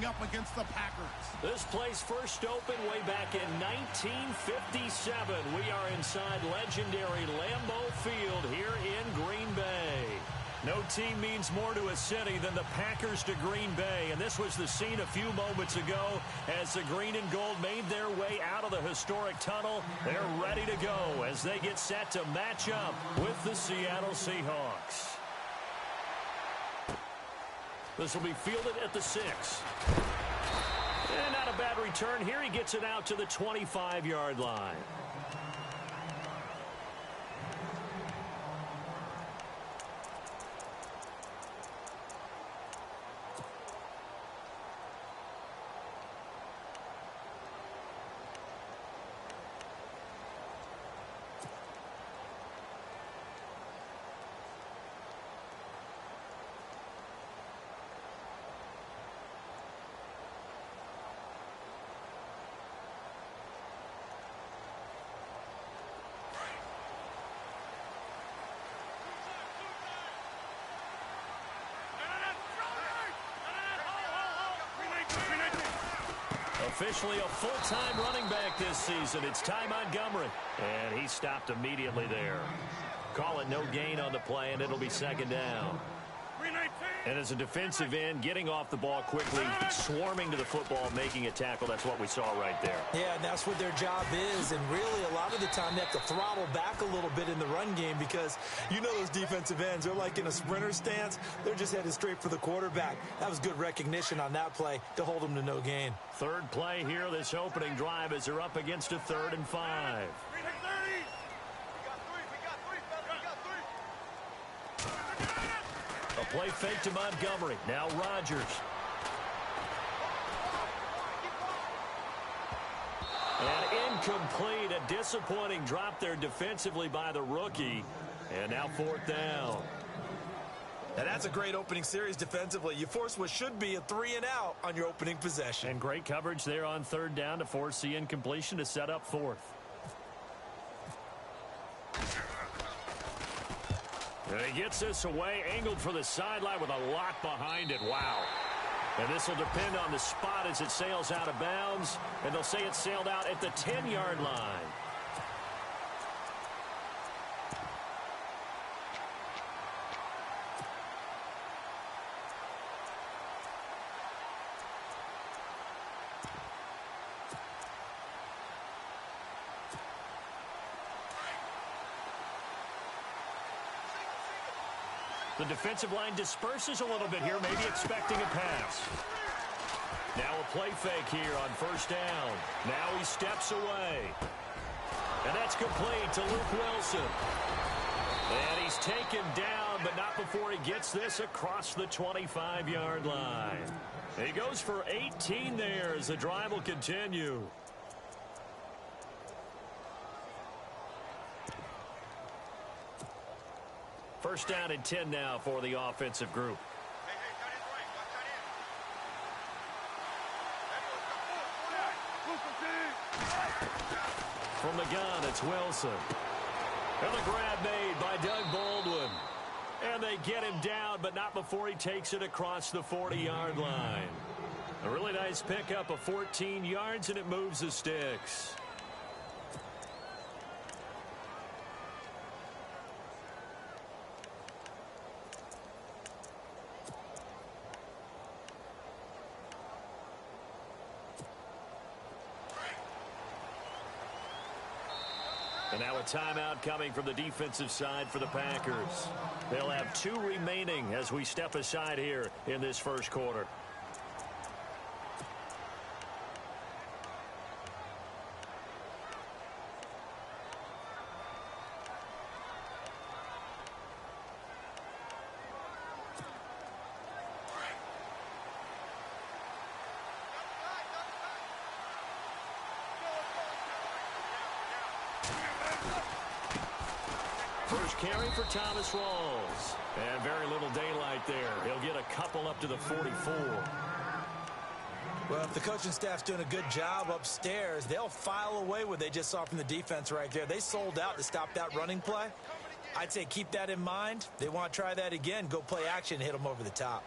up against the Packers. This place first opened way back in 1957. We are inside legendary Lambeau Field here in Green Bay. No team means more to a city than the Packers to Green Bay, and this was the scene a few moments ago as the green and gold made their way out of the historic tunnel. They're ready to go as they get set to match up with the Seattle Seahawks. This will be fielded at the 6. And not a bad return here. He gets it out to the 25-yard line. Officially a full-time running back this season. It's Ty Montgomery. And he stopped immediately there. Call it no gain on the play, and it'll be second down. And as a defensive end, getting off the ball quickly, swarming to the football, making a tackle, that's what we saw right there. Yeah, and that's what their job is. And really, a lot of the time, they have to throttle back a little bit in the run game because you know those defensive ends, they're like in a sprinter stance. They're just headed straight for the quarterback. That was good recognition on that play to hold them to no gain. Third play here, this opening drive, as they're up against a 3rd and 5. A play fake to Montgomery. Now Rodgers. And incomplete. A disappointing drop there defensively by the rookie. And now 4th down. Now that's a great opening series defensively. You force what should be a 3-and-out on your opening possession. And great coverage there on 3rd down to force the incompletion to set up 4th. And he gets this away, angled for the sideline with a lot behind it. Wow. And this will depend on the spot as it sails out of bounds. And they'll say it sailed out at the 10-yard line. The defensive line disperses a little bit here, maybe expecting a pass. Now a play fake here on 1st down. Now he steps away. And that's complete to Luke Wilson. And he's taken down, but not before he gets this across the 25-yard line. He goes for 18 there as the drive will continue. First down and 10 now for the offensive group. From the gun, it's Wilson. And the grab made by Doug Baldwin. And they get him down, but not before he takes it across the 40-yard line. A really nice pickup of 14 yards, and it moves the sticks. And now a timeout coming from the defensive side for the Packers. They'll have 2 remaining as we step aside here in this first quarter. First carry for Thomas Rawls. And very little daylight there. He'll get a couple up to the 44. Well, if the coaching staff's doing a good job upstairs, they'll file away what they just saw from the defense right there. They sold out to stop that running play. I'd say keep that in mind. They want to try that again. Go play action and hit them over the top.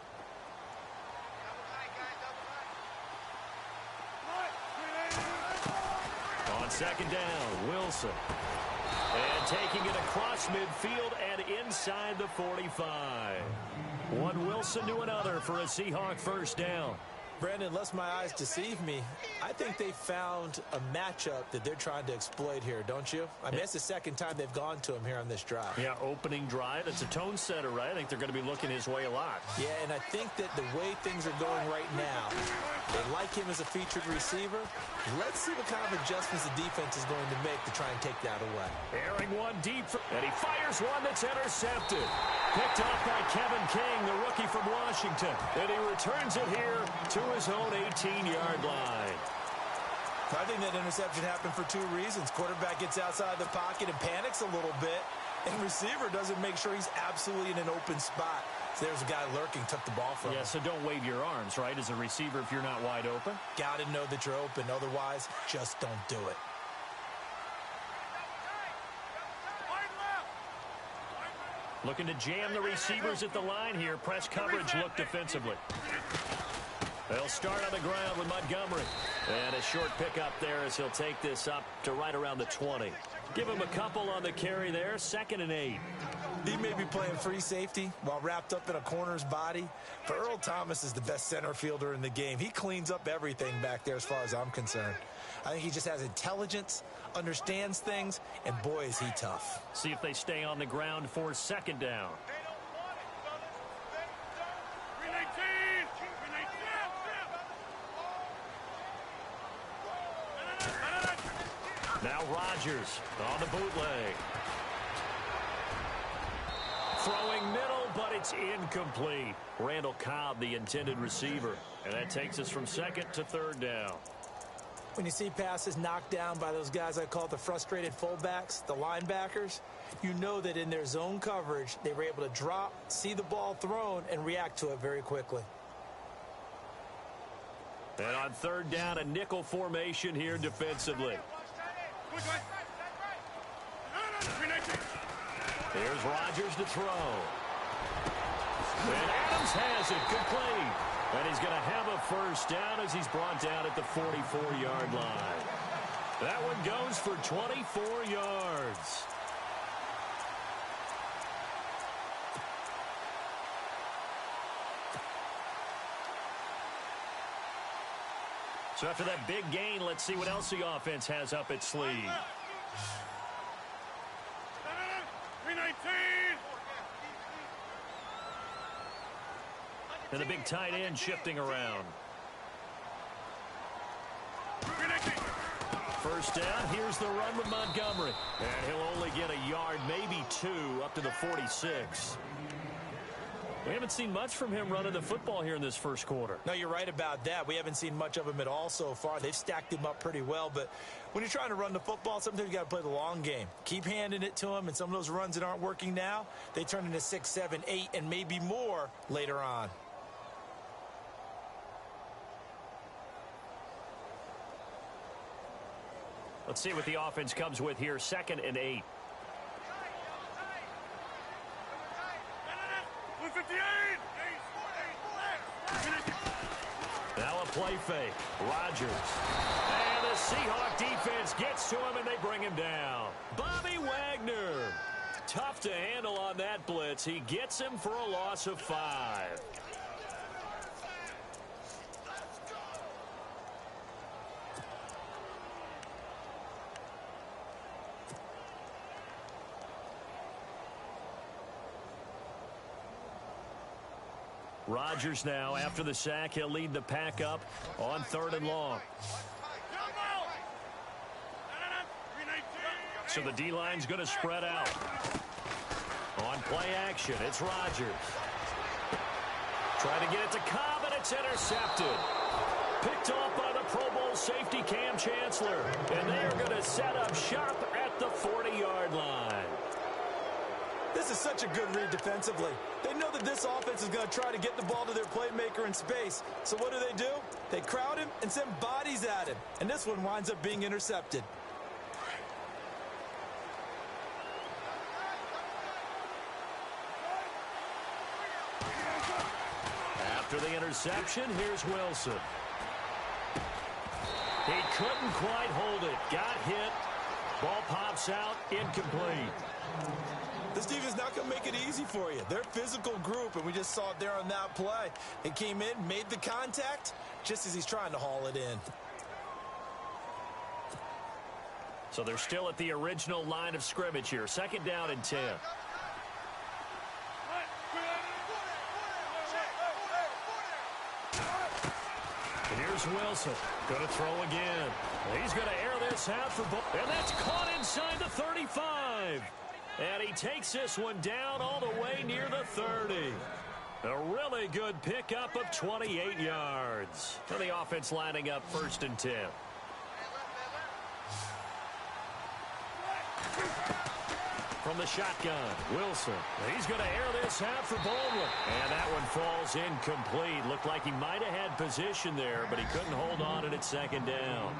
On second down, Wilson. And taking it across midfield and inside the 45. One Wilson to another for a Seahawk first down. Brandon, unless my eyes deceive me, I think they found a matchup that they're trying to exploit here, don't you? I mean, it's the second time they've gone to him here on this drive. Yeah, opening drive. It's a tone setter, right? I think they're going to be looking his way a lot. Yeah, and I think that the way things are going right now, they like him as a featured receiver. Let's see what kind of adjustments the defense is going to make to try and take that away. Airing one deep, and he fires one that's intercepted. Picked off by Kevin King, the rookie from Washington. And he returns it here to his own 18-yard line. I think that interception happened for two reasons. Quarterback gets outside the pocket and panics a little bit, and receiver doesn't make sure he's absolutely in an open spot. So there's a guy lurking, took the ball from him. Yeah, so don't wave your arms, right, as a receiver if you're not wide open. Got to know that you're open. Otherwise, just don't do it. Looking to jam the receivers at the line here. Press coverage look defensively. They'll start on the ground with Montgomery. And a short pickup there as he'll take this up to right around the 20. Give him a couple on the carry there. 2nd and 8. He may be playing free safety while wrapped up in a corner's body. But Earl Thomas is the best center fielder in the game. He cleans up everything back there as far as I'm concerned. I think he just has intelligence, understands things, and boy, is he tough. See if they stay on the ground for 2nd down. Now Rodgers on the bootleg. Throwing middle, but it's incomplete. Randall Cobb, the intended receiver. And that takes us from 2nd to 3rd down. When you see passes knocked down by those guys I call the frustrated fullbacks, the linebackers, you know that in their zone coverage, they were able to drop, see the ball thrown, and react to it very quickly. And on 3rd down, a nickel formation here defensively. Here's Rodgers to throw. And Adams has it complete. And he's going to have a first down as he's brought down at the 44-yard line. That one goes for 24 yards. So after that big gain, let's see what else the offense has up its sleeve. And the big tight end shifting around. First down, here's the run with Montgomery. And he'll only get a yard, maybe 2, up to the 46. We haven't seen much from him running the football here in this first quarter. No, you're right about that. We haven't seen much of him at all so far. They've stacked him up pretty well, but when you're trying to run the football, sometimes you got to play the long game. Keep handing it to him, and some of those runs that aren't working now, they turn into 6, 7, 8, and maybe more later on. Let's see what the offense comes with here. 2nd and 8. Now a play fake. Rodgers. And the Seahawk defense gets to him, and they bring him down. Bobby Wagner. Tough to handle on that blitz. He gets him for a loss of 5. Rodgers now, after the sack, he'll lead the pack up on 3rd and long. So the D-line's going to spread out. On play action, it's Rodgers. Trying to get it to Cobb, and it's intercepted. Picked off by the Pro Bowl safety Cam Chancellor. And they're going to set up shop at the 40-yard line. This is such a good read defensively. They know that this offense is going to try to get the ball to their playmaker in space. So what do? They crowd him and send bodies at him. And this one winds up being intercepted. After the interception, here's Wilson. He couldn't quite hold it. Got hit. Ball pops out. Incomplete. This defense is not going to make it easy for you. They're a physical group, and we just saw it there on that play. It came in, made the contact, just as he's trying to haul it in. So they're still at the original line of scrimmage here. 2nd down and 10. And here's Wilson. Going to throw again. He's going to air this out for ball. And that's caught inside the 35. And he takes this one down all the way near the 30. A really good pickup of 28 yards. For the offense lining up 1st and 10. From the shotgun, Wilson. He's going to air this out for Baldwin. And that one falls incomplete. Looked like he might have had position there, but he couldn't hold on it at 2nd down.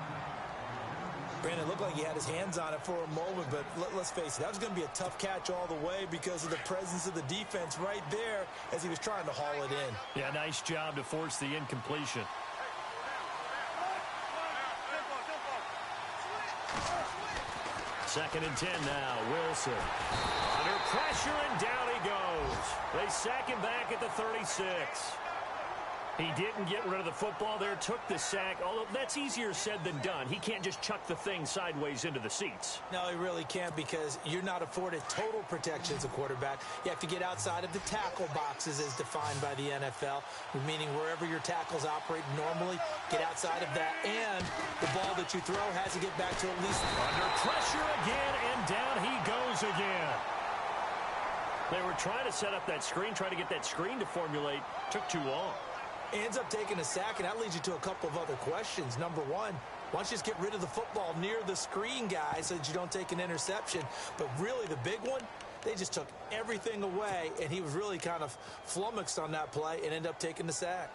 Brandon, looked like he had his hands on it for a moment, but let's face it, that was going to be a tough catch all the way because of the presence of the defense right there as he was trying to haul it in. Yeah, nice job to force the incompletion. Second and 10 now. Wilson. Under pressure, and down he goes. They sack him back at the 36. He didn't get rid of the football there, took the sack, although that's easier said than done. He can't just chuck the thing sideways into the seats. No, he really can't because you're not afforded total protection as a quarterback. You have to get outside of the tackle boxes as defined by the NFL, meaning wherever your tackles operate normally, get outside of that, and the ball that you throw has to get back to at least... Under pressure again, and down he goes again. They were trying to set up that screen, trying to get that screen to formulate. Took too long. Ends up taking a sack, and that leads you to a couple of other questions. Number one, why don't you just get rid of the football near the screen guy so that you don't take an interception? But really the big one, they just took everything away, and he was really kind of flummoxed on that play and ended up taking the sack.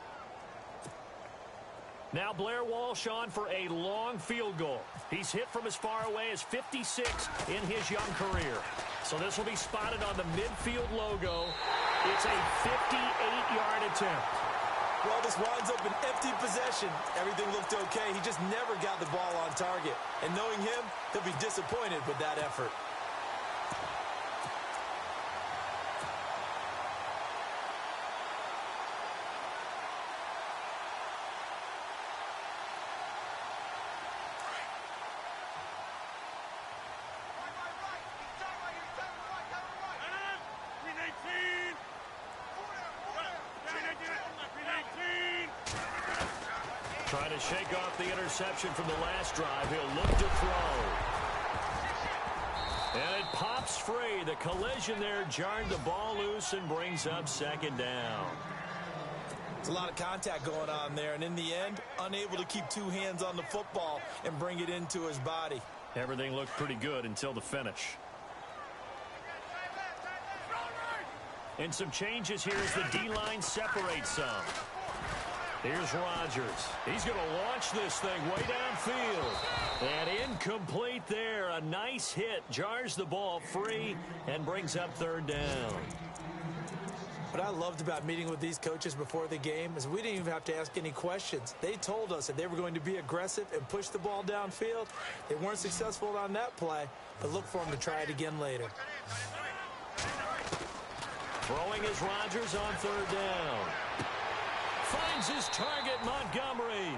Now Blair Walsh on for a long field goal. He's hit from as far away as 56 in his young career. So this will be spotted on the midfield logo. It's a 58-yard attempt. Well, this winds up an empty possession. Everything looked okay. He just never got the ball on target. And knowing him, he'll be disappointed with that effort. Trying to shake off the interception from the last drive. He'll look to throw. And it pops free. The collision there jarred the ball loose and brings up 2nd down. There's a lot of contact going on there, and in the end, unable to keep two hands on the football and bring it into his body. Everything looked pretty good until the finish. And some changes here as the D-line separates some. Here's Rodgers. He's going to launch this thing way downfield. And incomplete there. A nice hit. Jars the ball free and brings up 3rd down. What I loved about meeting with these coaches before the game is we didn't even have to ask any questions. They told us that they were going to be aggressive and push the ball downfield. They weren't successful on that play, but look for them to try it again later. Throwing is Rodgers on 3rd down. Finds his target, Montgomery.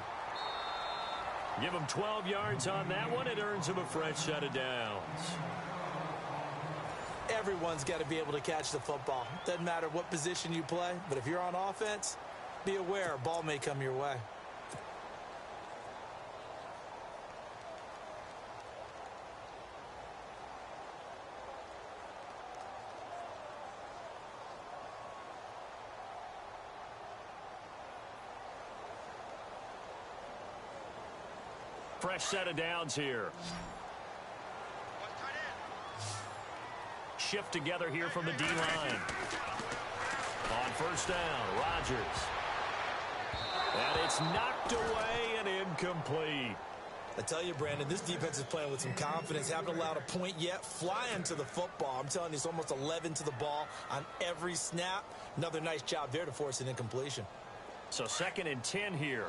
Give him 12 yards on that one. It earns him a fresh set of downs. Everyone's got to be able to catch the football. Doesn't matter what position you play, but if you're on offense, be aware a ball may come your way. Fresh set of downs here. Shift together here from the D-line. On 1st down, Rodgers. And it's knocked away and incomplete. I tell you, Brandon, this defense is playing with some confidence. Haven't allowed a point yet. Flying to the football. I'm telling you, it's almost 11 to the ball on every snap. Another nice job there to force an incompletion. So 2nd and 10 here.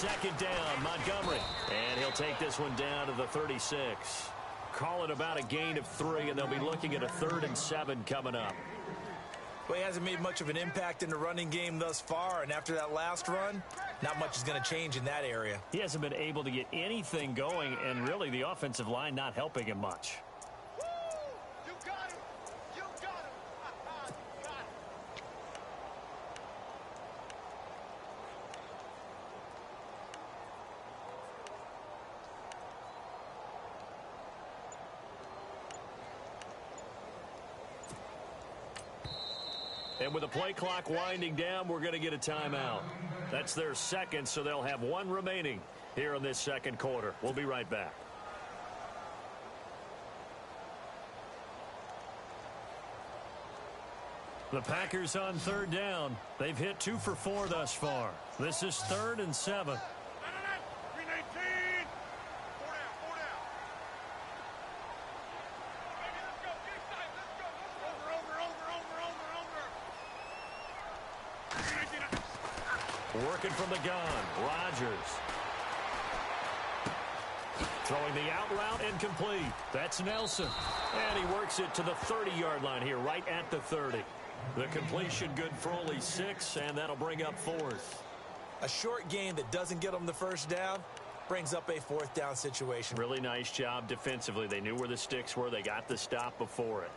second down, Montgomery. And he'll take this one down to the 36. Call it about a gain of 3, and they'll be looking at a 3rd and 7 coming up. Well, he hasn't made much of an impact in the running game thus far, and after that last run, not much is going to change in that area. He hasn't been able to get anything going, and really the offensive line not helping him much. And with the play clock winding down, we're going to get a timeout. That's their second, so they'll have 1 remaining here in this second quarter. We'll be right back. The Packers on 3rd down. They've hit 2 for 4 thus far. This is 3rd and 7. Working from the gun, Rodgers. Throwing the out route incomplete. That's Nelson. And he works it to the 30-yard line here, right at the 30. The completion good for only 6, and that'll bring up 4th. A short game that doesn't get them the first down brings up a 4th down situation. Really nice job defensively. They knew where the sticks were. They got the stop before it.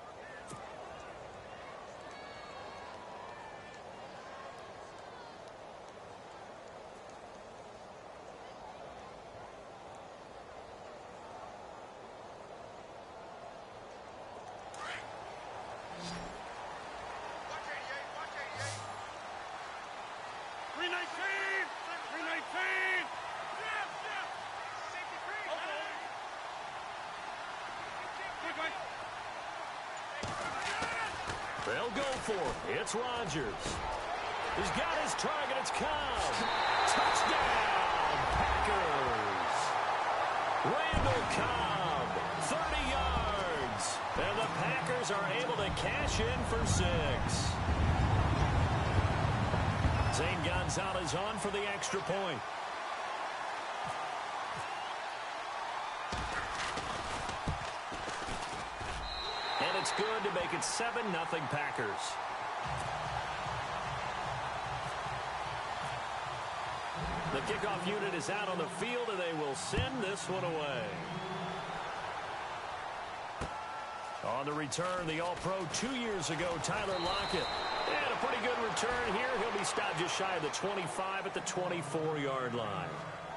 They'll go for it. It's Rodgers. He's got his target. It's Cobb. Touchdown, Packers. Randall Cobb, 30 yards. And the Packers are able to cash in for 6. Zane Gonzalez on for the extra point. And it's good to make it 7-0 Packers. The kickoff unit is out on the field, and they will send this one away. On the return, the All-Pro 2 years ago, Tyler Lockett. And a pretty good return here. He'll be stopped just shy of the 25 at the 24-yard line.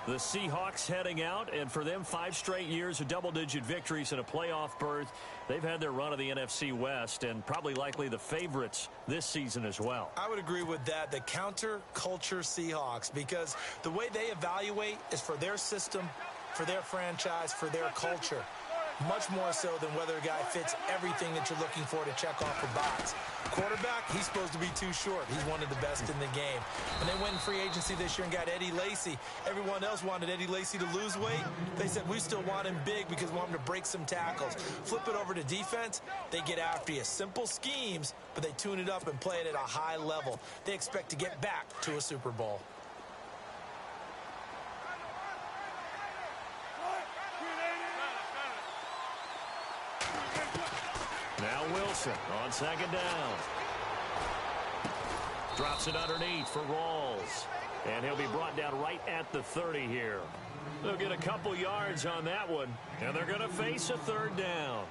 The Seahawks heading out, and for them, 5 straight years of double-digit victories and a playoff berth. They've had their run of the NFC West and probably likely the favorites this season as well. I would agree with that. The counter-culture Seahawks, because the way they evaluate is for their system, for their franchise, for their culture. Much more so than whether a guy fits everything that you're looking for to check off the box. Quarterback, he's supposed to be too short. He's one of the best in the game. When they went in free agency this year and got Eddie Lacy, everyone else wanted Eddie Lacy to lose weight. They said, we still want him big because we want him to break some tackles. Flip it over to defense, they get after you. Simple schemes, but they tune it up and play it at a high level. They expect to get back to a Super Bowl. Now Wilson on second down. Drops it underneath for Rawls. And he'll be brought down right at the 30 here. They'll get a couple yards on that one. And they're going to face a 3rd down.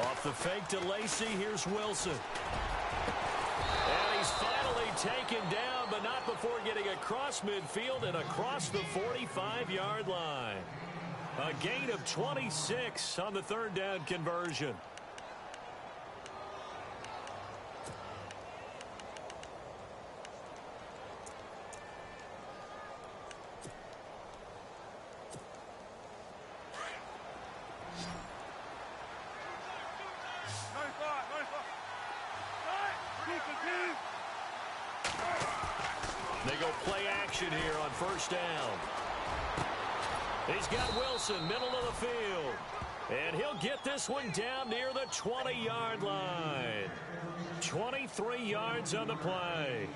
Off the fake to Lacy, here's Wilson. And he's finally taken down, but not before getting across midfield and across the 45-yard line. A gain of 26 on the 3rd down conversion. They go play action here on 1st down. He's got Wilson, middle of the field. And he'll get this one down near the 20-yard line. 23 yards on the play.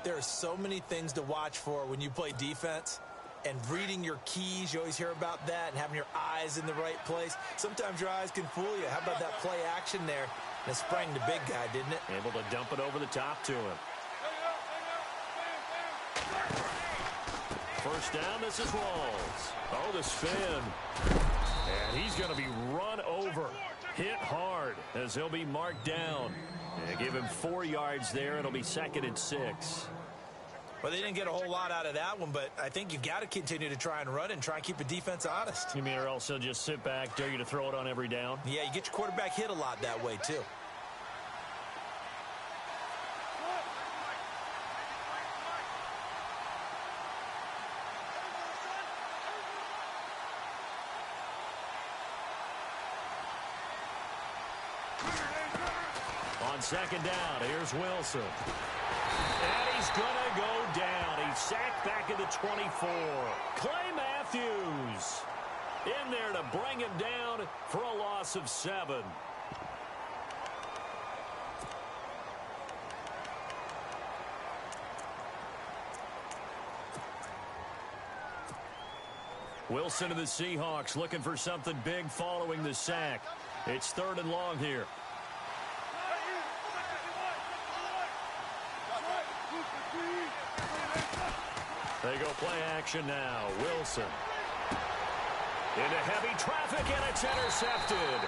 There are so many things to watch for when you play defense. And reading your keys, you always hear about that, and having your eyes in the right place. Sometimes your eyes can fool you. How about that play action there? And it sprang the big guy, didn't it? Able to dump it over the top to him. First down, this is Rawls. Oh, the spin. And he's going to be run over. Hit hard as he'll be marked down. And give him 4 yards there. It'll be 2nd and 6. Well, they didn't get a whole lot out of that one, but I think you've got to continue to try and run and try and keep the defense honest. You mean or else they'll just sit back, dare you to throw it on every down? Yeah, you get your quarterback hit a lot that way, too. On 2nd down, here's Wilson. And he's going to go down. He's sacked back at the 24. Clay Matthews in there to bring him down for a loss of 7. Wilson of the Seahawks looking for something big following the sack. It's 3rd and long here. They go play action now. Wilson. Into heavy traffic, and it's intercepted.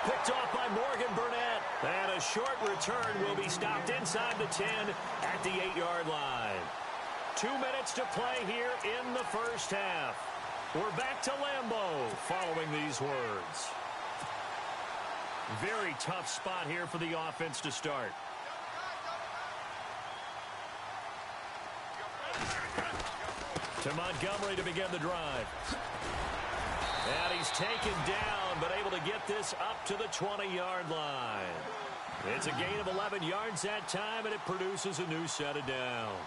Picked off by Morgan Burnett. And a short return will be stopped inside the 10 at the 8-yard line. 2 minutes to play here in the first half. We're back to Lambeau following these words. Very tough spot here for the offense to start. To Montgomery to begin the drive. And he's taken down, but able to get this up to the 20-yard line. It's a gain of 11 yards that time, and it produces a new set of downs.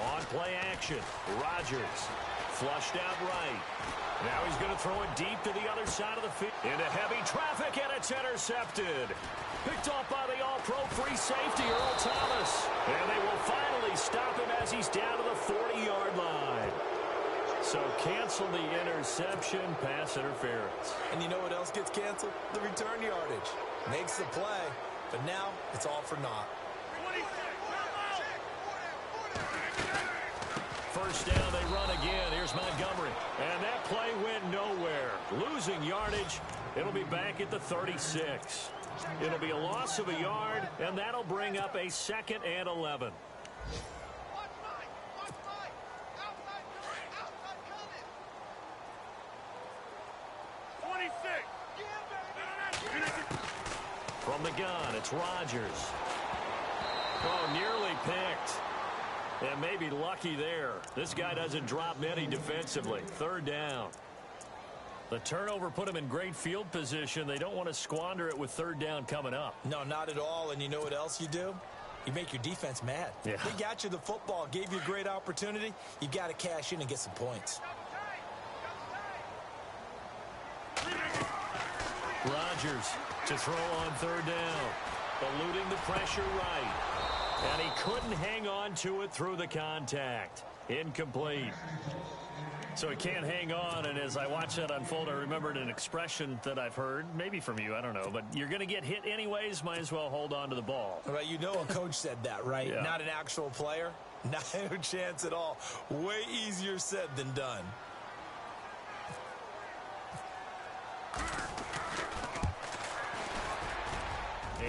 On play action, Rodgers. Flushed out right. Now he's going to throw it deep to the other side of the field. Into heavy traffic, and it's intercepted. Picked off by the all-pro free safety, Earl Thomas. And they will finally stop him as he's down to the 40-yard line. So cancel the interception, pass interference. And you know what else gets canceled? The return yardage. Makes the play, but now it's all for naught. First down, they run again. Here's Montgomery. And that play went nowhere. Losing yardage. It'll be back at the 36. It'll be a loss of a yard, and that'll bring up a 2nd and 11. From the gun, it's Rodgers. Oh, nearly picked. And maybe lucky there. This guy doesn't drop many defensively. 3rd down. The turnover put him in great field position. They don't want to squander it with 3rd down coming up. No, not at all. And you know what else you do? You make your defense mad. Yeah. They got you the football, gave you a great opportunity. You got to cash in and get some points. Rodgers to throw on 3rd down. Eluding the pressure right. And he couldn't hang on to it through the contact. Incomplete. So he can't hang on, and as I watch that unfold, I remembered an expression that I've heard, maybe from you, I don't know, but you're going to get hit anyways, might as well hold on to the ball. Well, you know a coach said that, right? Yeah. Not an actual player. No chance at all. Way easier said than done.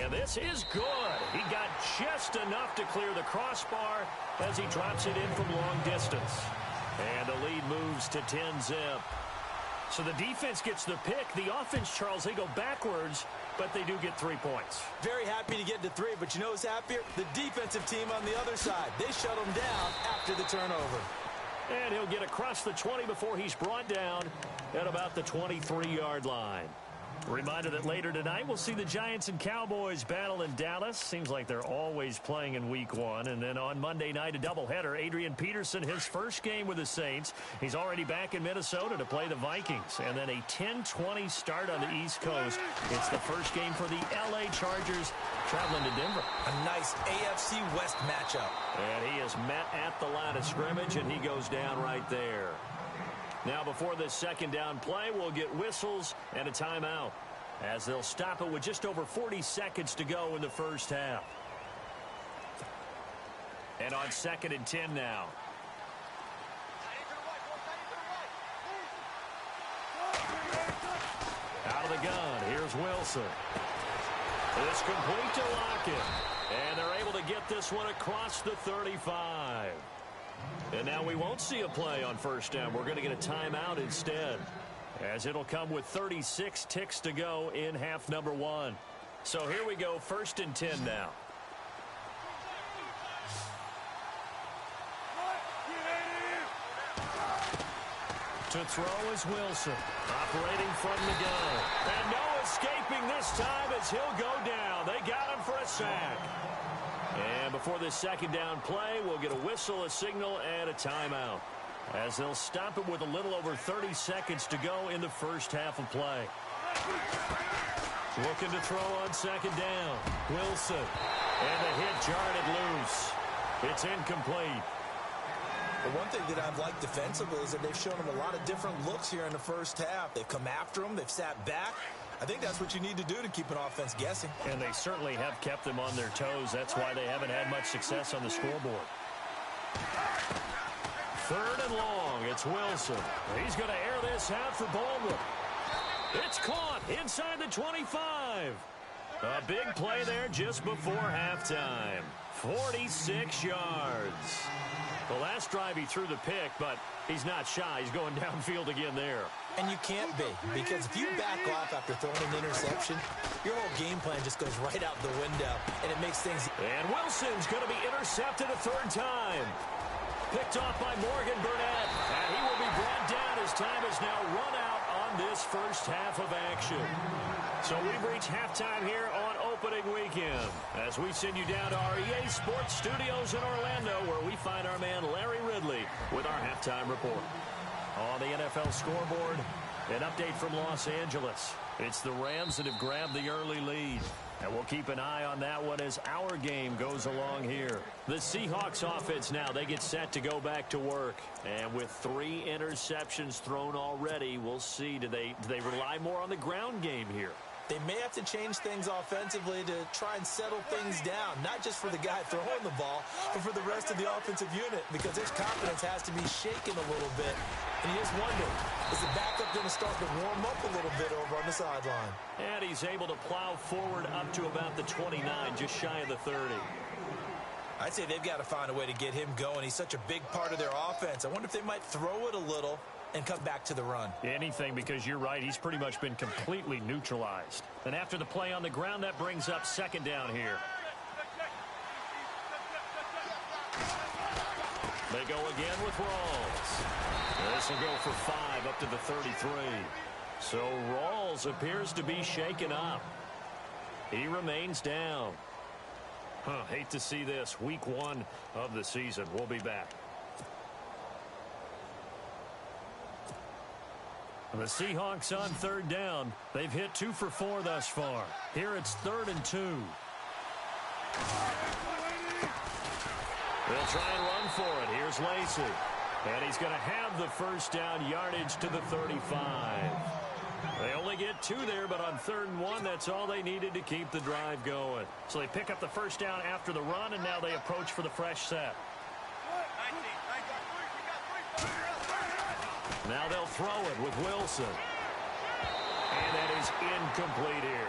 And this is good. He got just enough to clear the crossbar as he drops it in from long distance. And the lead moves to 10-zip. So the defense gets the pick. The offense, Charles, they go backwards, but they do get 3 points. Very happy to get to 3, but you know who's happier? The defensive team on the other side. They shut them down after the turnover. And he'll get across the 20 before he's brought down at about the 23-yard line. Reminder that later tonight we'll see the Giants and Cowboys battle in Dallas. Seems like they're always playing in week 1. And then on Monday night, a doubleheader. Adrian Peterson, his first game with the Saints. He's already back in Minnesota to play the Vikings. And then a 10-20 start on the East Coast. It's the first game for the L.A. Chargers traveling to Denver. A nice AFC West matchup. And he is met at the line of scrimmage, and he goes down right there. Now, before this second down play, we'll get whistles and a timeout as they'll stop it with just over 40 seconds to go in the first half. And on 2nd and 10 now. Out of the gun, here's Wilson. It's complete to Lockett. And they're able to get this one across the 35. And now we won't see a play on first down. We're going to get a timeout instead, as it'll come with 36 ticks to go in half number 1. So here we go, 1st and 10 now. To throw is Wilson, operating from the gun. And no escaping this time as he'll go down. They got him for a sack. And before this second down play, we'll get a whistle, a signal, and a timeout, as they'll stop it with a little over 30 seconds to go in the first half of play. Looking to throw on second down. Wilson. And the hit jarred it loose. It's incomplete. The one thing that I've liked defensively is that they've shown him a lot of different looks here in the first half. They've come after him. They've sat back. I think that's what you need to do to keep an offense guessing. And they certainly have kept them on their toes. That's why they haven't had much success on the scoreboard. 3rd and long. It's Wilson. He's going to air this out for Baldwin. It's caught inside the 25. A big play there just before halftime. 46 yards. The last drive he threw the pick, but he's not shy. He's going downfield again there. And you can't be, because if you back off after throwing an interception, your whole game plan just goes right out the window, and it makes things... And Wilson's going to be intercepted a 3rd time. Picked off by Morgan Burnett, and he will be brought down as time is now run out on this first half of action. So we've reached halftime here on opening weekend, as we send you down to our EA Sports Studios in Orlando, where we find our man Larry Ridley with our halftime report. On the NFL scoreboard, an update from Los Angeles. It's the Rams that have grabbed the early lead, and we'll keep an eye on that one as our game goes along here. The Seahawks offense now, they get set to go back to work. And with 3 interceptions thrown already, we'll see, do they rely more on the ground game here? They may have to change things offensively to try and settle things down, not just for the guy throwing the ball, but for the rest of the offensive unit, because his confidence has to be shaken a little bit. And you just wonder, is the backup going to start to warm up a little bit over on the sideline? And he's able to plow forward up to about the 29, just shy of the 30. I'd say they've got to find a way to get him going. He's such a big part of their offense. I wonder if they might throw it a little and come back to the run. Anything, because you're right, he's pretty much been completely neutralized. And after the play on the ground, that brings up 2nd down here. They go again with Rawls. This will go for 5 up to the 33. So Rawls appears to be shaken up. He remains down. Hate to see this. Week 1 of the season. We'll be back. The Seahawks on 3rd down. They've hit 2 for 4 thus far. Here it's 3rd and 2. They'll try and run for it. Here's Lacy. And he's going to have the first down yardage to the 35. They only get 2 there, but on 3rd and 1, that's all they needed to keep the drive going. So they pick up the first down after the run, and now they approach for the fresh set. Now they'll throw it with Wilson. And that is incomplete here.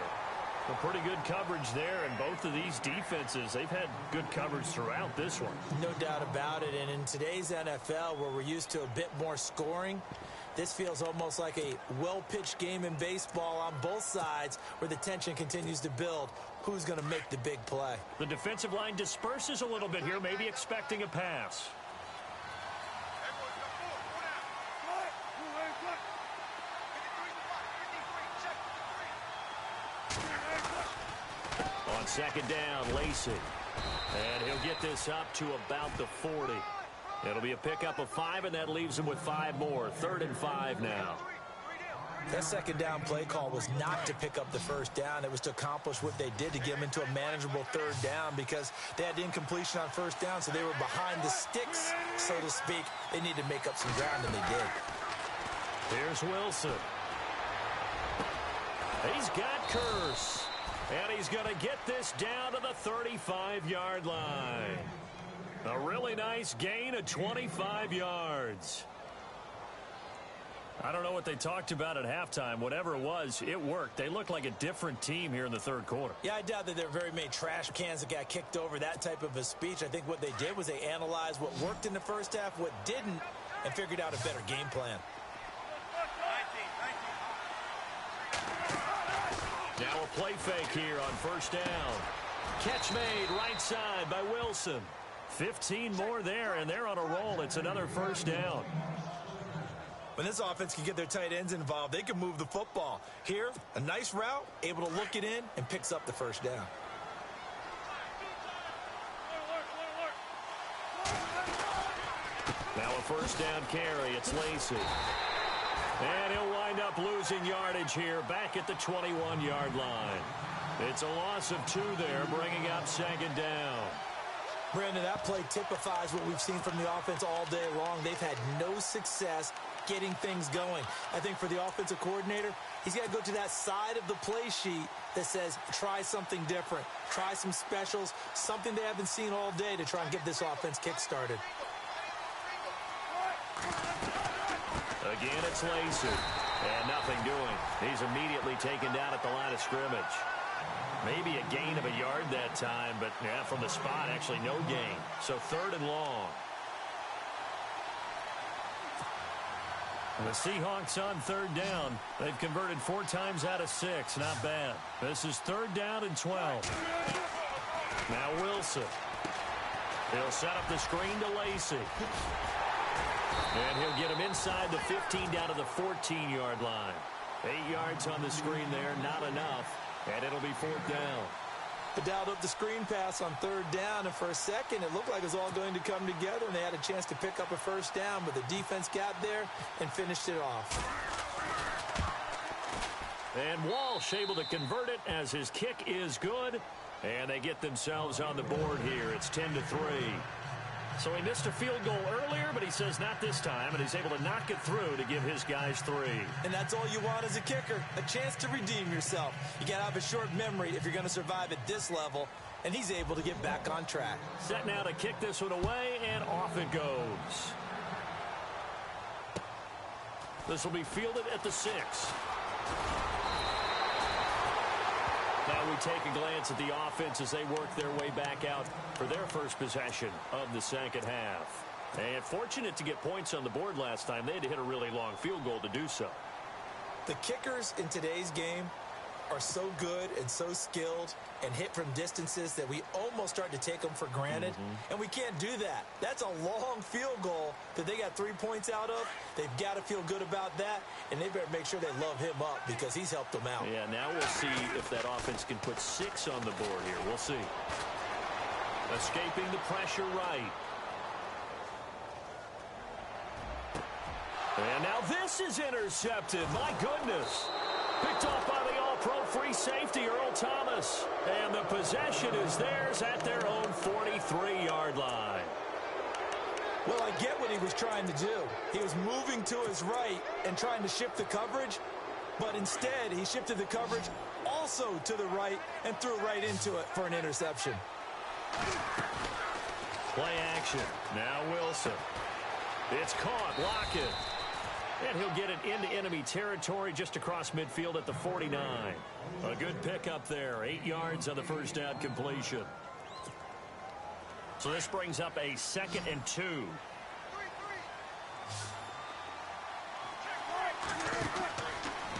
A pretty good coverage there, and both of these defenses, they've had good coverage throughout this one. No doubt about it, and in today's NFL, where we're used to a bit more scoring, this feels almost like a well-pitched game in baseball on both sides, where the tension continues to build. Who's going to make the big play? The defensive line disperses a little bit here, maybe expecting a pass. On second down, Lacey. And he'll get this up to about the 40. It'll be a pickup of 5, and that leaves him with 5 more. 3rd and 5 now. That second down play call was not to pick up the first down. It was to accomplish what they did to get them into a manageable 3rd down because they had incompletion on first down, so they were behind the sticks, so to speak. They needed to make up some ground, and they did. Here's Wilson. He's got Curse. And he's going to get this down to the 35-yard line. A really nice gain of 25 yards. I don't know what they talked about at halftime. Whatever it was, it worked. They looked like a different team here in the 3rd quarter. Yeah, I doubt that there were very many trash cans that got kicked over, that type of a speech. I think what they did was they analyzed what worked in the first half, what didn't, and figured out a better game plan. Now a play fake here on first down. Catch made right side by Wilson. 15 more there, and they're on a roll. It's another first down. When this offense can get their tight ends involved, they can move the football. Here, a nice route, able to look it in, and picks up the first down. Now a first down carry. It's Lacey. And he'll wind up losing yardage here back at the 21-yard line. It's a loss of 2 there, bringing up second down. Brandon, that play typifies what we've seen from the offense all day long. They've had no success getting things going. I think for the offensive coordinator, he's got to go to that side of the play sheet that says try something different, try some specials, something they haven't seen all day to try and get this offense kick-started. Again, it's Lacey. And nothing doing. He's immediately taken down at the line of scrimmage. Maybe a gain of a yard that time, but yeah, from the spot, actually no gain. So 3rd and long. The Seahawks on 3rd down. They've converted 4 times out of 6. Not bad. This is 3rd down and 12. Now Wilson. He'll set up the screen to Lacey. And he'll get him inside the 15 down to the 14-yard line. 8 yards on the screen there, not enough. And it'll be 4th down. They dialed up the screen pass on 3rd down, and for a second it looked like it was all going to come together, and they had a chance to pick up a first down, but the defense got there and finished it off. And Walsh able to convert it as his kick is good, and they get themselves on the board here. It's 10-3. So he missed a field goal earlier, but he says not this time, and he's able to knock it through to give his guys 3. And that's all you want as a kicker, a chance to redeem yourself. You got to have a short memory if you're going to survive at this level, and he's able to get back on track. Set now to kick this one away, and off it goes. This will be fielded at the 6. Now we take a glance at the offense as they work their way back out for their first possession of the second half. And fortunate to get points on the board last time. They had to hit a really long field goal to do so. The kickers in today's game are so good and so skilled and hit from distances that we almost start to take them for granted. And we can't do that. That's a long field goal that they got 3 points out of. They've got to feel good about that, and they better make sure they love him up because he's helped them out. Yeah, now we'll see if that offense can put 6 on the board here. We'll see. Escaping the pressure right. And now this is intercepted. My goodness. Picked off by the all-pro free safety, Earl Thomas. And the possession is theirs at their own 43-yard line. Well, I get what he was trying to do. He was moving to his right and trying to shift the coverage, but instead he shifted the coverage also to the right and threw right into it for an interception. Play action. Now Wilson. It's caught. Lockett. And he'll get it into enemy territory just across midfield at the 49. A good pickup there. 8 yards on the first down completion. So this brings up a 2nd and 2.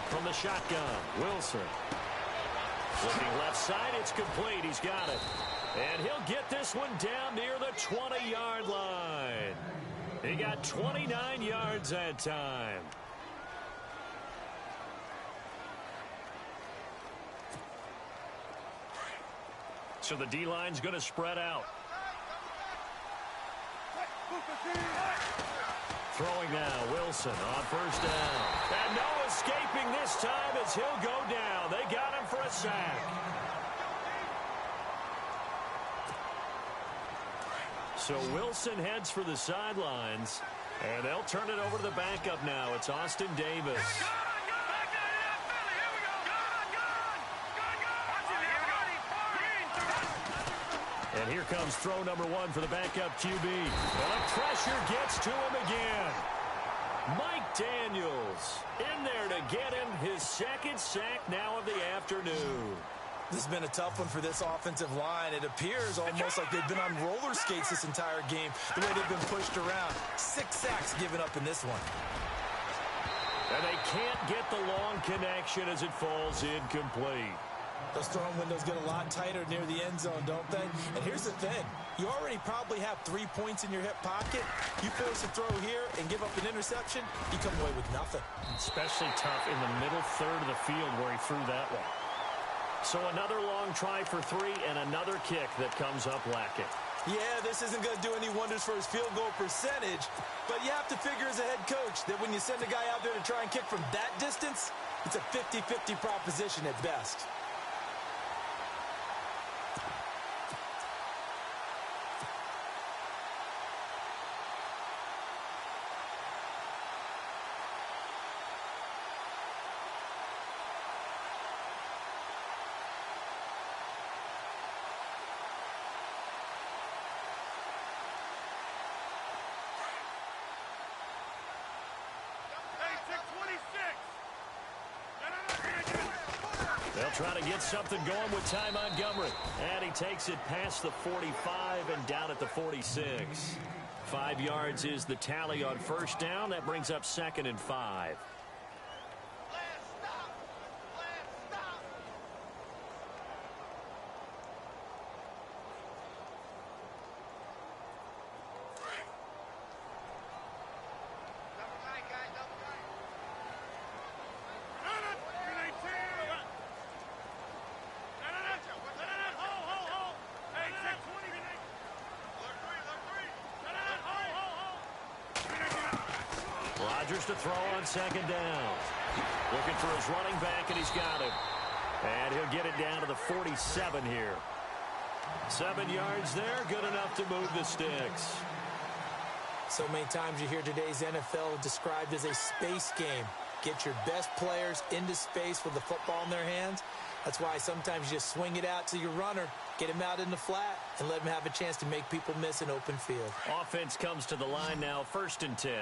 From the shotgun, Wilson. Looking left side, it's complete. He's got it. And he'll get this one down near the 20-yard line. He got 29 yards that time. So the D-line's going to spread out. Throwing now, Wilson on first down. And no escaping this time as he'll go down. They got him for a sack. So Wilson heads for the sidelines, and they'll turn it over to the backup now. It's Austin Davis. And here comes throw number one for the backup QB. And the pressure gets to him again. Mike Daniels in there to get him his second sack now of the afternoon. This has been a tough one for this offensive line. It appears almost like they've been on roller skates this entire game, the way they've been pushed around. 6 sacks given up in this one. And they can't get the long connection as it falls incomplete. Those throwing windows get a lot tighter near the end zone, don't they? And here's the thing. You already probably have 3 points in your hip pocket. You force a throw here and give up an interception, you come away with nothing. Especially tough in the middle third of the field where he threw that one. So another long try for 3 and another kick that comes up lacking. Yeah, this isn't going to do any wonders for his field goal percentage, but you have to figure as a head coach that when you send a guy out there to try and kick from that distance, it's a 50-50 proposition at best. They'll try to get something going with Ty Montgomery. And he takes it past the 45 and down at the 46. 5 yards is the tally on first down. That brings up 2nd and 5. Rodgers to throw on 2nd down. Looking for his running back, and he's got him. And he'll get it down to the 47 here. 7 yards there, good enough to move the sticks. So many times you hear today's NFL described as a space game. Get your best players into space with the football in their hands. That's why sometimes you just swing it out to your runner, get him out in the flat, and let him have a chance to make people miss an open field. Offense comes to the line now, 1st and 10.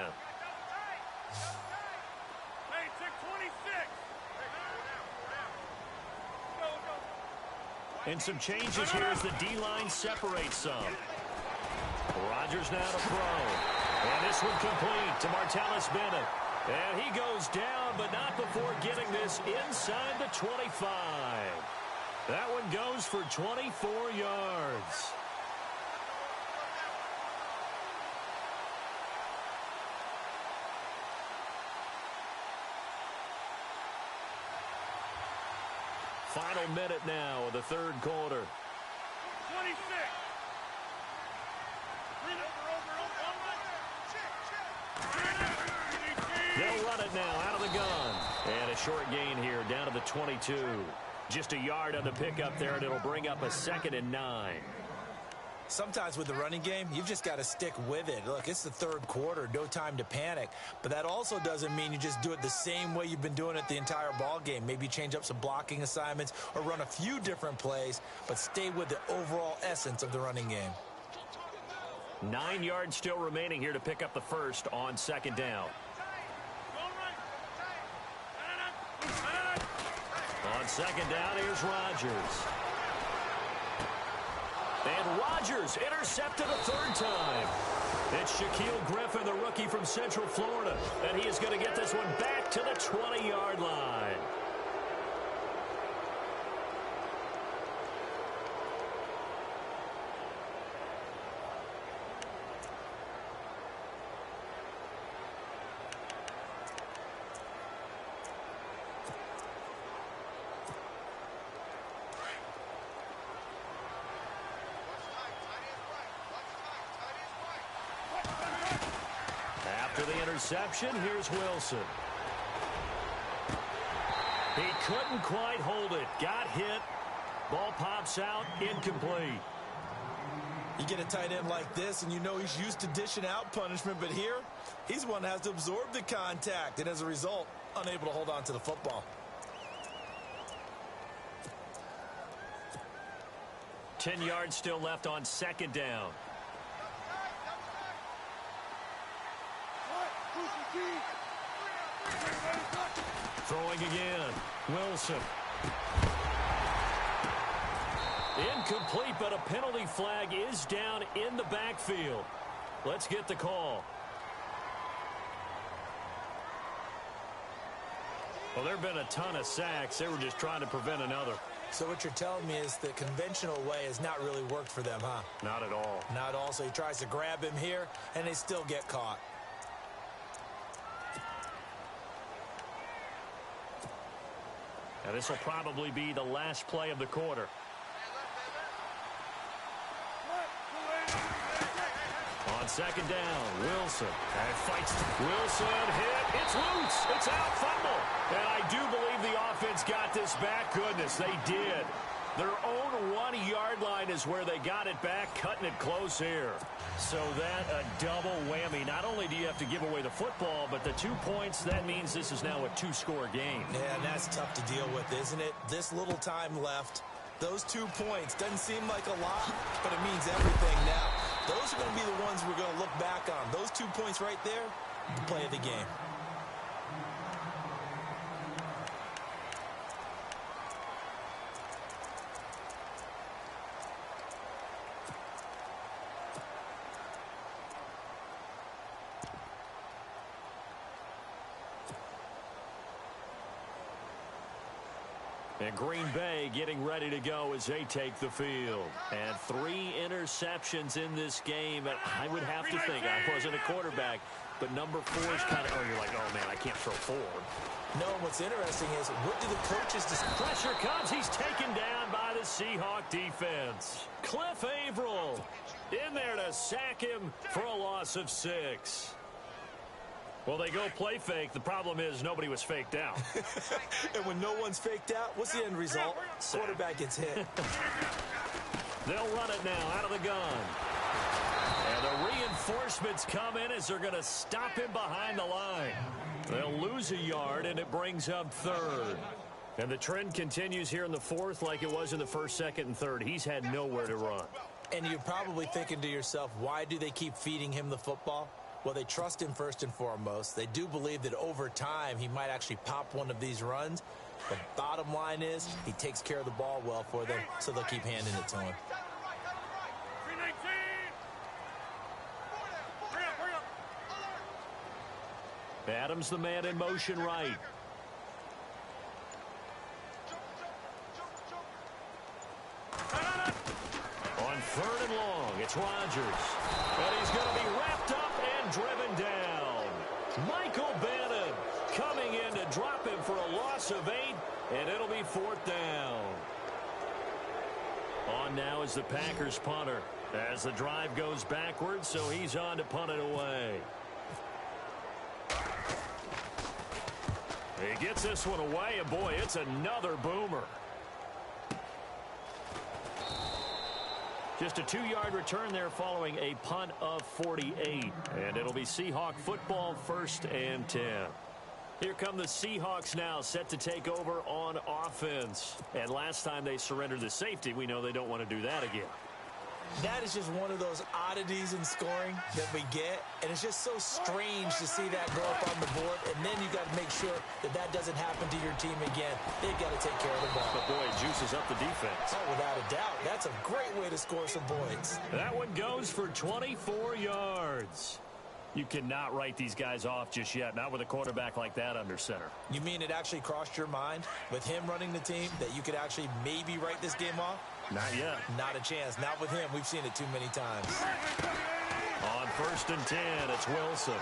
And some changes here as the D-line separates some. Rodgers now to throw. And this one complete to Martellus Bennett. And he goes down, but not before getting this inside the 25. That one goes for 24 yards. Final minute now of the 3rd quarter. 26. They'll run it now out of the gun. And a short gain here down to the 22. Just a yard on the pickup there, and it'll bring up a 2nd and 9. Sometimes with the running game, you've just got to stick with it. Look, it's the 3rd quarter, no time to panic. But that also doesn't mean you just do it the same way you've been doing it the entire ball game. Maybe change up some blocking assignments or run a few different plays, but stay with the overall essence of the running game. 9 yards still remaining here to pick up the first on 2nd down. On 2nd down, here's Rodgers. And Rodgers intercepted a 3rd time. It's Shaquille Griffin, the rookie from Central Florida, and he is going to get this one back to the 20-yard line. After the interception, here's Wilson. He couldn't quite hold it. Got hit. Ball pops out, incomplete. You get a tight end like this, and you know he's used to dishing out punishment, but here, he's one that has to absorb the contact, and as a result, unable to hold on to the football. 10 yards still left on second down. Throwing again. Wilson. Incomplete, but a penalty flag is down in the backfield. Let's get the call. Well, there have been a ton of sacks. They were just trying to prevent another. So what you're telling me is the conventional way has not really worked for them, huh? Not at all. Not at all. So he tries to grab him here, and they still get caught. Now, this will probably be the last play of the quarter. On second down, Wilson. And fights. Wilson hit. It's loose. It's out. Fumble. And I do believe the offense got this back. Goodness, they did. Their own 1-yard line is where they got it back, cutting it close here. So that a double whammy. Not only do you have to give away the football, but the 2 points, that means this is now a 2-score game. Yeah, and that's tough to deal with, isn't it? This little time left. Those 2 points doesn't seem like a lot, but it means everything now. Those are going to be the ones we're going to look back on. Those 2 points right there, the play of the game. And Green Bay getting ready to go as they take the field. And 3 interceptions in this game. And I would have to think, I wasn't a quarterback, but number 4 is kind of, you're like, oh, man, I can't throw 4. No, what's interesting is, what do the coaches decide? Pressure comes. He's taken down by the Seahawk defense. Cliff Averill in there to sack him for a loss of 6. Well, they go play fake. The problem is nobody was faked out. And when no one's faked out, what's the end result? Quarterback gets hit. They'll run it now out of the gun. And the reinforcements come in as they're going to stop him behind the line. They'll lose a yard, and it brings up 3rd. And the trend continues here in the 4th like it was in the 1st, 2nd, and 3rd. He's had nowhere to run. And you're probably thinking to yourself, why do they keep feeding him the football? Well, they trust him first and foremost. They do believe that over time he might actually pop one of these runs. The bottom line is he takes care of the ball well for them, so they'll keep handing it to him. Adams the man in motion right. On 3rd and long, it's Rodgers. And he's going to be wrapped up and driven down. Michael Bannon coming in to drop him for a loss of 8, and it'll be 4th down. On now is the Packers punter as the drive goes backwards, so he's on to punt it away. He gets this one away, and boy, it's another boomer. Just a 2-yard return there following a punt of 48. And it'll be Seahawk football, 1st and 10. Here come the Seahawks now, set to take over on offense. And last time they surrendered the safety, we know they don't want to do that again. That is just one of those oddities in scoring that we get, and it's just so strange to see that go up on the board, and then you got to make sure that that doesn't happen to your team again. They've got to take care of the ball. But boy, it juices up the defense. Oh, without a doubt. That's a great way to score some points. That one goes for 24 yards. You cannot write these guys off just yet, not with a quarterback like that under center. You mean it actually crossed your mind with him running the team that you could actually maybe write this game off? Not yet. Not a chance. Not with him. We've seen it too many times. On 1st and 10, it's Wilson.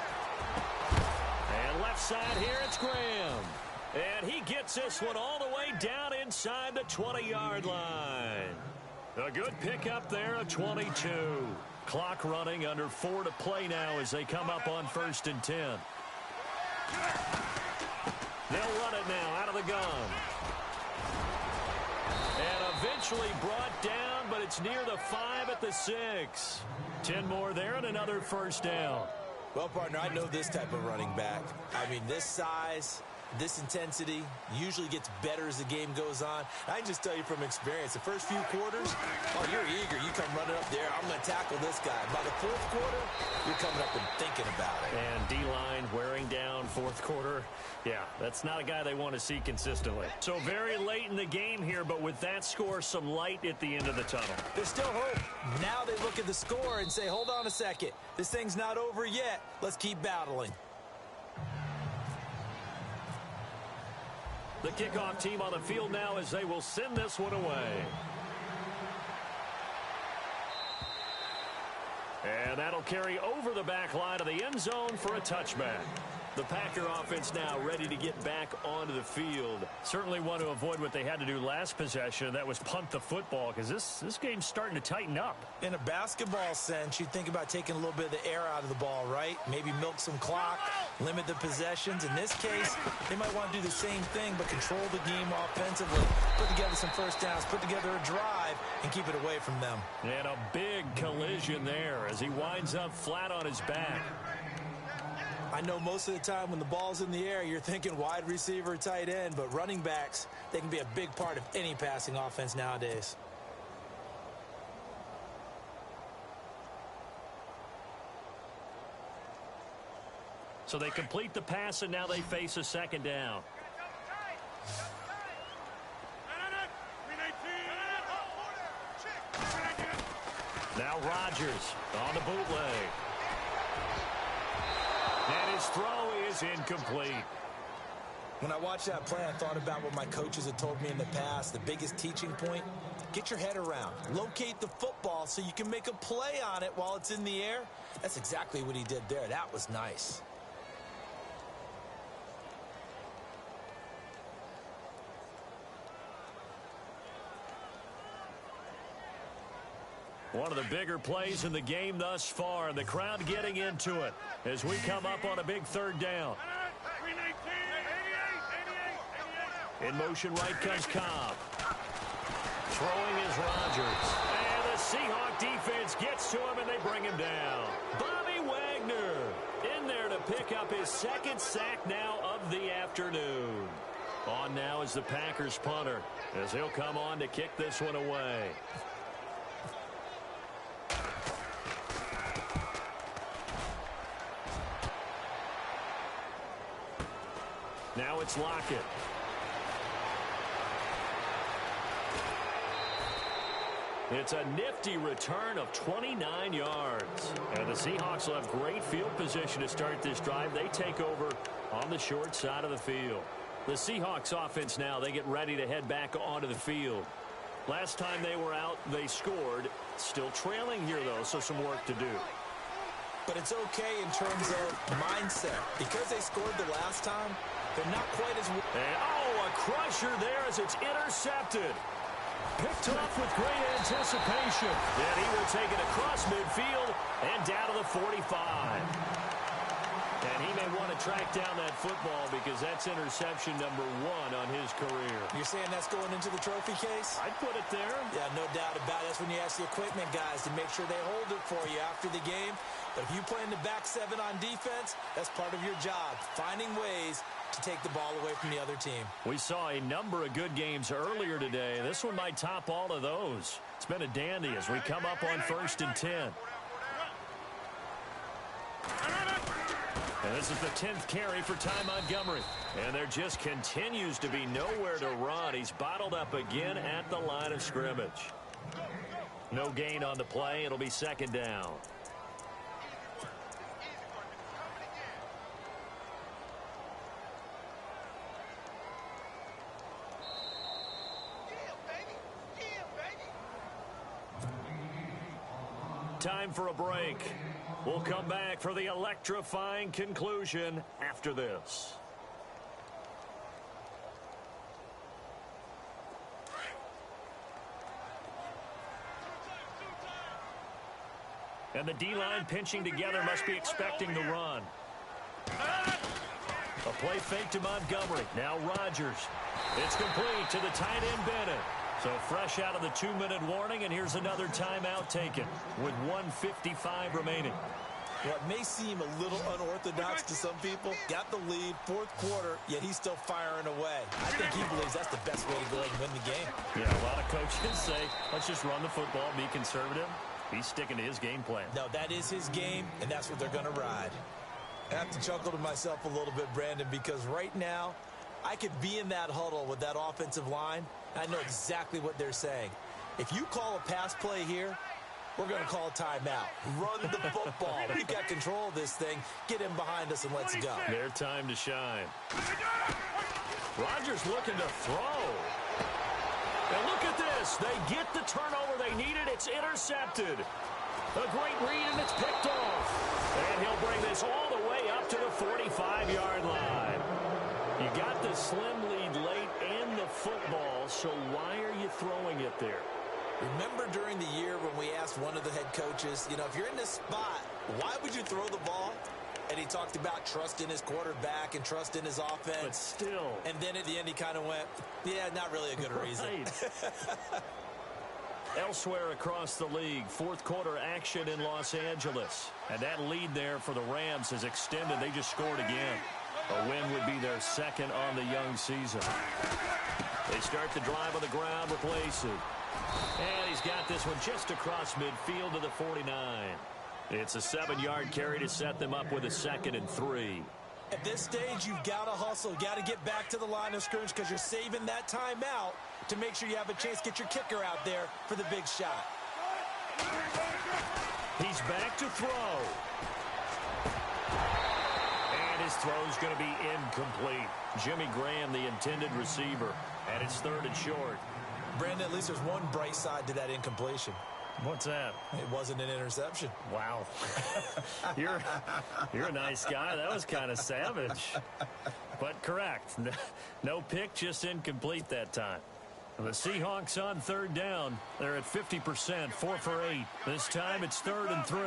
And left side here, it's Graham. And he gets this one all the way down inside the 20-yard line. A good pickup there of 22. Clock running, under 4 to play now as they come up on 1st and 10. They'll run it now out of the gun. And eventually brought down, but it's near the 5 at the 6. 10 more there and another first down. Well, partner, I know this type of running back. I mean, this size, this intensity usually gets better as the game goes on. I can just tell you from experience, the first few quarters, oh, you're eager. You come running up there, I'm going to tackle this guy. By the 4th quarter, you're coming up and thinking about it. And D-line wearing down 4th quarter. Yeah, that's not a guy they want to see consistently. So very late in the game here, but with that score, some light at the end of the tunnel. There's still hope. Now they look at the score and say, hold on a second. This thing's not over yet. Let's keep battling. The kickoff team on the field now as they will send this one away. And that'll carry over the back line of the end zone for a touchback. The Packer offense now ready to get back onto the field. Certainly want to avoid what they had to do last possession. That was punt the football, because this game's starting to tighten up. In a basketball sense, you think about taking a little bit of the air out of the ball, right? Maybe milk some clock, limit the possessions. In this case, they might want to do the same thing, but control the game offensively. Put together some first downs, put together a drive, and keep it away from them. And a big collision there as he winds up flat on his back. I know most of the time when the ball's in the air, you're thinking wide receiver, tight end, but running backs, they can be a big part of any passing offense nowadays. So they complete the pass, and now they face a 2nd down. Now Rodgers on the bootleg. And his throw is incomplete. When I watched that play, I thought about what my coaches had told me in the past. The biggest teaching point, get your head around. Locate the football so you can make a play on it while it's in the air. That's exactly what he did there. That was nice. One of the bigger plays in the game thus far, and the crowd getting into it as we come up on a big 3rd down. In motion right comes Cobb. Throwing is Rodgers. And the Seahawk defense gets to him, and they bring him down. Bobby Wagner in there to pick up his 2nd sack now of the afternoon. On now is the Packers punter as he'll come on to kick this one away. Now it's Lockett. It's a nifty return of 29 yards. And the Seahawks will have great field position to start this drive. They take over on the short side of the field. The Seahawks offense now, they get ready to head back onto the field. Last time they were out, they scored. Still trailing here, though, so some work to do. But it's okay in terms of mindset. Because they scored the last time, they're not quite as... And, oh, a crusher there as it's intercepted. Picked off with great anticipation. And he will take it across midfield and down to the 45. And he may want to track down that football because that's interception number 1 on his career. You're saying that's going into the trophy case? I'd put it there. Yeah, no doubt about it. That's when you ask the equipment guys to make sure they hold it for you after the game. But if you play in the back 7 on defense, that's part of your job, finding ways to take the ball away from the other team. We saw a number of good games earlier today. This one might top all of those. It's been a dandy as we come up on 1st and 10. And this is the 10th carry for Ty Montgomery. And there just continues to be nowhere to run. He's bottled up again at the line of scrimmage. No gain on the play. It'll be 2nd down. Time for a break. We'll come back for the electrifying conclusion after this. And the D-line pinching together must be expecting the run. A play fake to Montgomery. Now Rodgers. It's complete to the tight end Bennett. So fresh out of the 2-minute warning, and here's another timeout taken with 1:55 remaining. What may seem a little unorthodox to some people, got the lead, fourth quarter, yet he's still firing away. I think he believes that's the best way to go ahead and win the game. Yeah, a lot of coaches say, let's just run the football, be conservative. He's sticking to his game plan. No, that is his game, and that's what they're going to ride. I have to chuckle to myself a little bit, Brandon, because right now, I could be in that huddle with that offensive line. I know exactly what they're saying. If you call a pass play here, we're going to call a timeout. Run the football. We've got control of this thing. Get him behind us and let's go. Their time to shine. Rodgers looking to throw. And look at this. They get the turnover they needed. It's intercepted. A great read, and it's picked off. And he'll bring this all the way up to the 45-yard line. You got the slim lead late and the football, so why are you throwing it there? Remember during the year when we asked one of the head coaches, if you're in this spot, why would you throw the ball? And he talked about trust in his quarterback and trust in his offense. But still. And then at the end he kind of went, yeah, not really a good reason. Elsewhere across the league, fourth quarter action in Los Angeles. And that lead there for the Rams is extended. They just scored again. A win would be their second on the young season. They start the drive on the ground with Lacey. And he's got this one just across midfield to the 49. It's a 7-yard carry to set them up with a 2nd and 3. At this stage, you've got to hustle. Got to get back to the line of scrimmage because you're saving that timeout to make sure you have a chance to get your kicker out there for the big shot. He's back to throw. And his throw's going to be incomplete. Jimmy Graham, the intended receiver. And it's 3rd and short. Brandon, at least there's one bright side to that incompletion. What's that? It wasn't an interception. Wow. You're a nice guy. That was kind of savage. But correct. No pick, just incomplete that time. The Seahawks on 3rd down. They're at 50%, 4 for 8. This time it's 3rd and 3.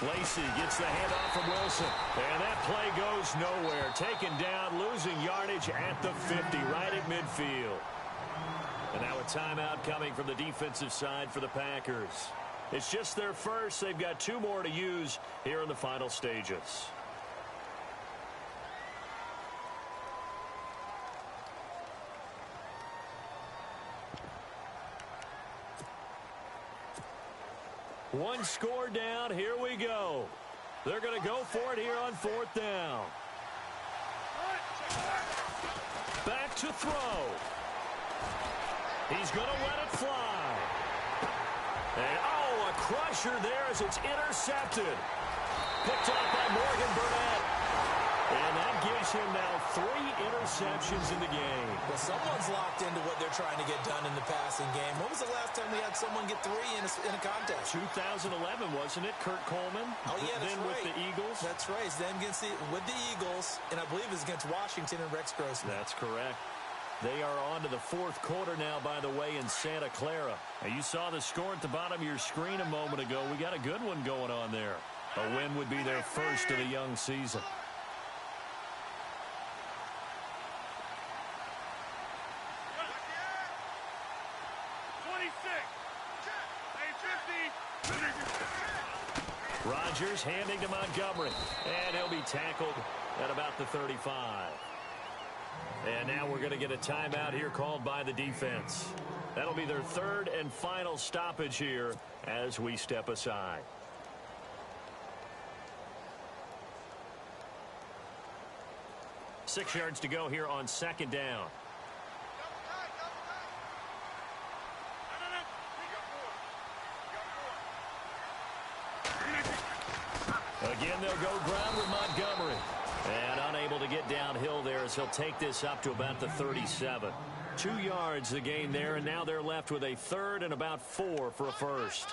Lacey gets the handoff from Wilson. And that play goes nowhere. Taken down, losing yardage at the 50, right at midfield. And now a timeout coming from the defensive side for the Packers. It's just their first. They've got 2 more to use here in the final stages. One score down. Here we go. They're going to go for it here on 4th down. Back to throw. He's going to let it fly. And, a crusher there as it's intercepted. Picked off by Morgan Burnett. And that gives him now 3 interceptions in the game. Well, someone's locked into what they're trying to get done in the passing game. When was the last time we had someone get 3 in a contest? 2011, wasn't it? Kurt Coleman. Oh, yeah, that's then right. With the Eagles. That's right. It's them with the Eagles, and I believe it's against Washington and Rex Grossman. That's correct. They are on to the 4th quarter now, by the way, in Santa Clara. Now, you saw the score at the bottom of your screen a moment ago. We got a good one going on there. A win would be their first of the young season. Rodgers handing to Montgomery. And he'll be tackled at about the 35. And now we're going to get a timeout here called by the defense. That'll be their 3rd and final stoppage here as we step aside. Six yards to go here on 2nd down. Again, they'll go ground with Montgomery. And unable to get downhill there as he'll take this up to about the 37. 2 yards the gain there, and now they're left with a 3rd and about 4 for a first.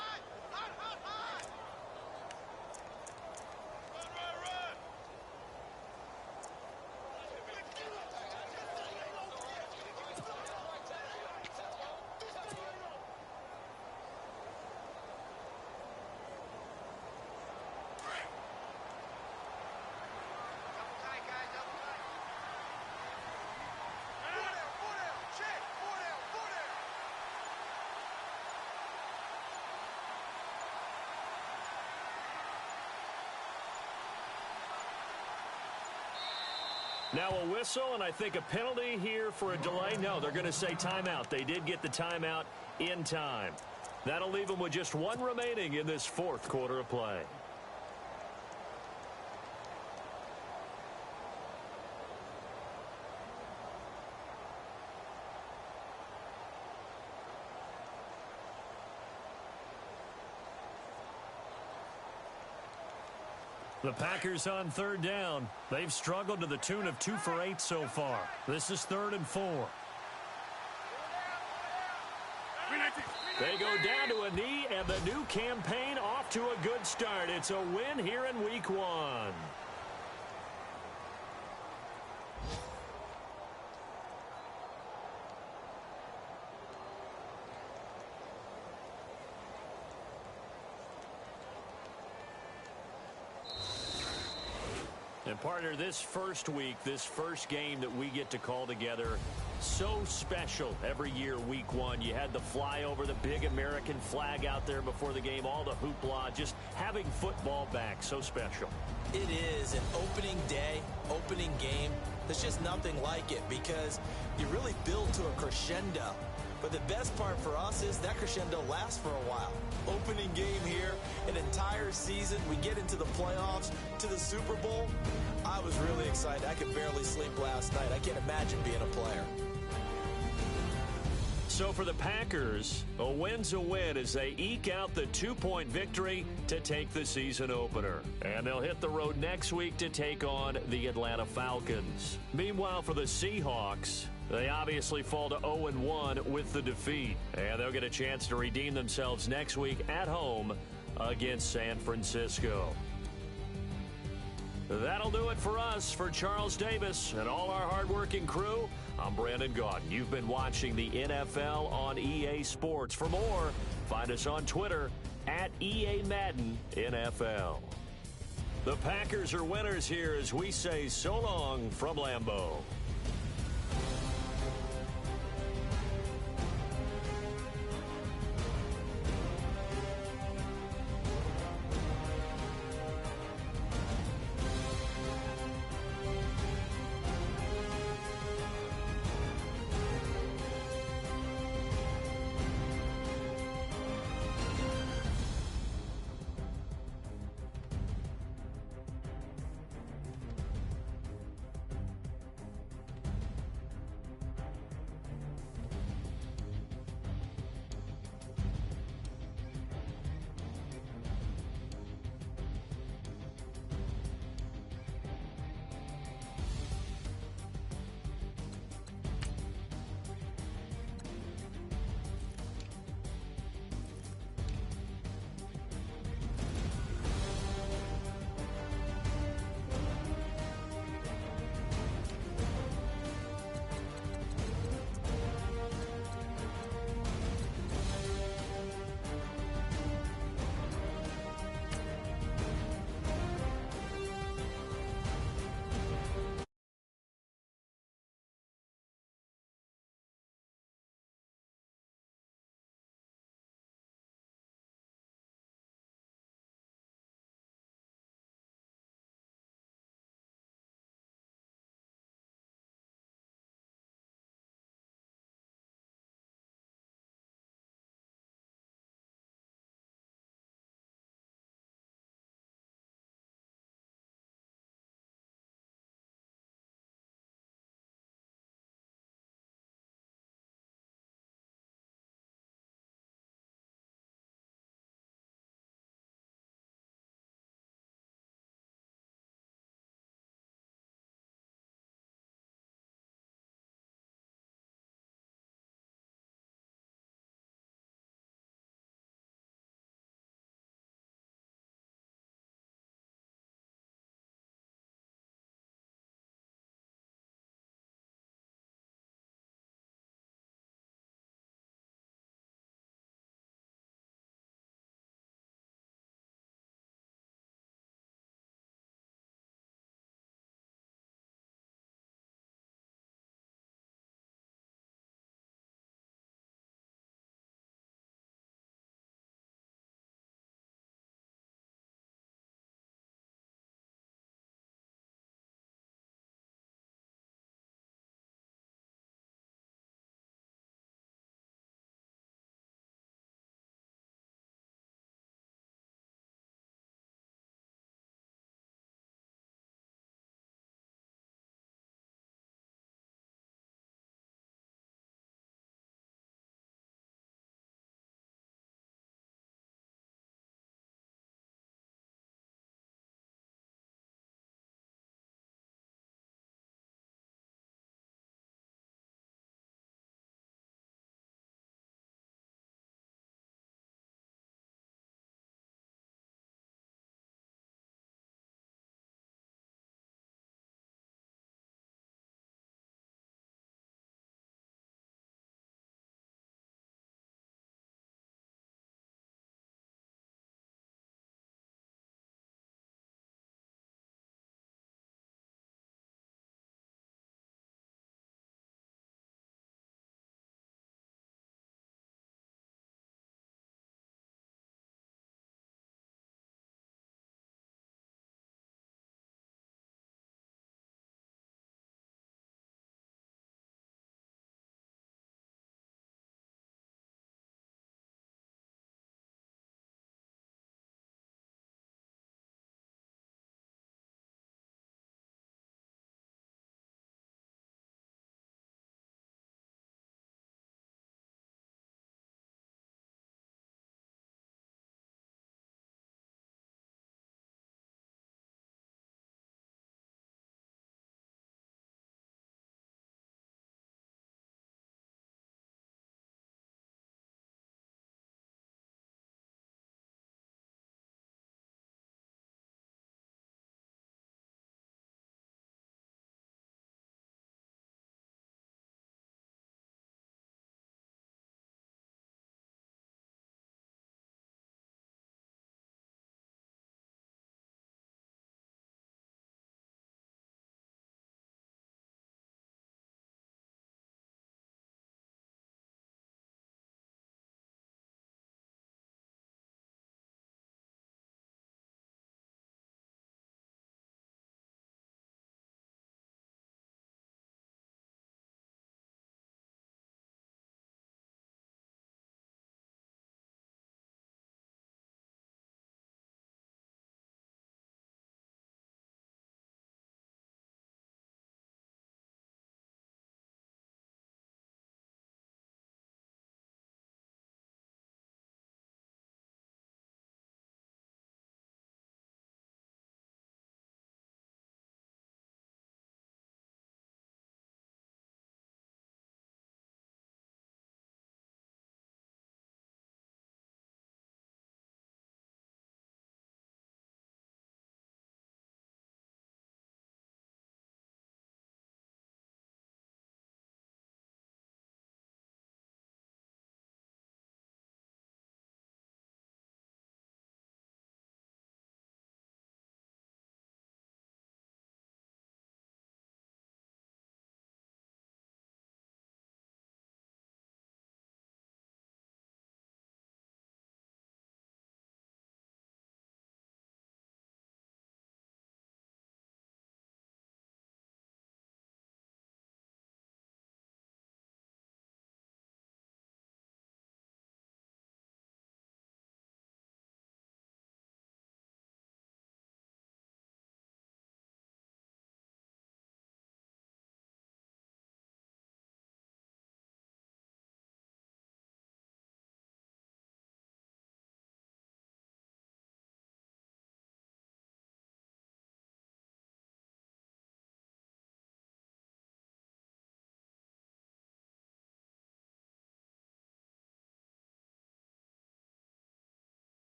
Now a whistle, and I think a penalty here for a delay. No, they're going to say timeout. They did get the timeout in time. That'll leave them with just one remaining in this fourth quarter of play. The Packers on third down. They've struggled to the tune of 2 for 8 so far. This is 3rd and 4. They go down to a knee, and the new campaign off to a good start. It's a win here in Week 1. And partner, this first week, this first game that we get to call together, so special every year, Week 1. You had the flyover, the big American flag out there before the game, all the hoopla, just having football back, so special. It is an opening day, opening game. There's just nothing like it because you really build to a crescendo. But the best part for us is that crescendo lasts for a while. Opening game here, an entire season. We get into the playoffs, to the Super Bowl. I was really excited. I could barely sleep last night. I can't imagine being a player. So for the Packers, a win's a win as they eke out the 2-point victory to take the season opener. And they'll hit the road next week to take on the Atlanta Falcons. Meanwhile, for the Seahawks, they obviously fall to 0-1 with the defeat. And they'll get a chance to redeem themselves next week at home against San Francisco. That'll do it for us. For Charles Davis and all our hardworking crew, I'm Brandon Gaudin. You've been watching the NFL on EA Sports. For more, find us on Twitter at EA Madden NFL. The Packers are winners here as we say so long from Lambeau.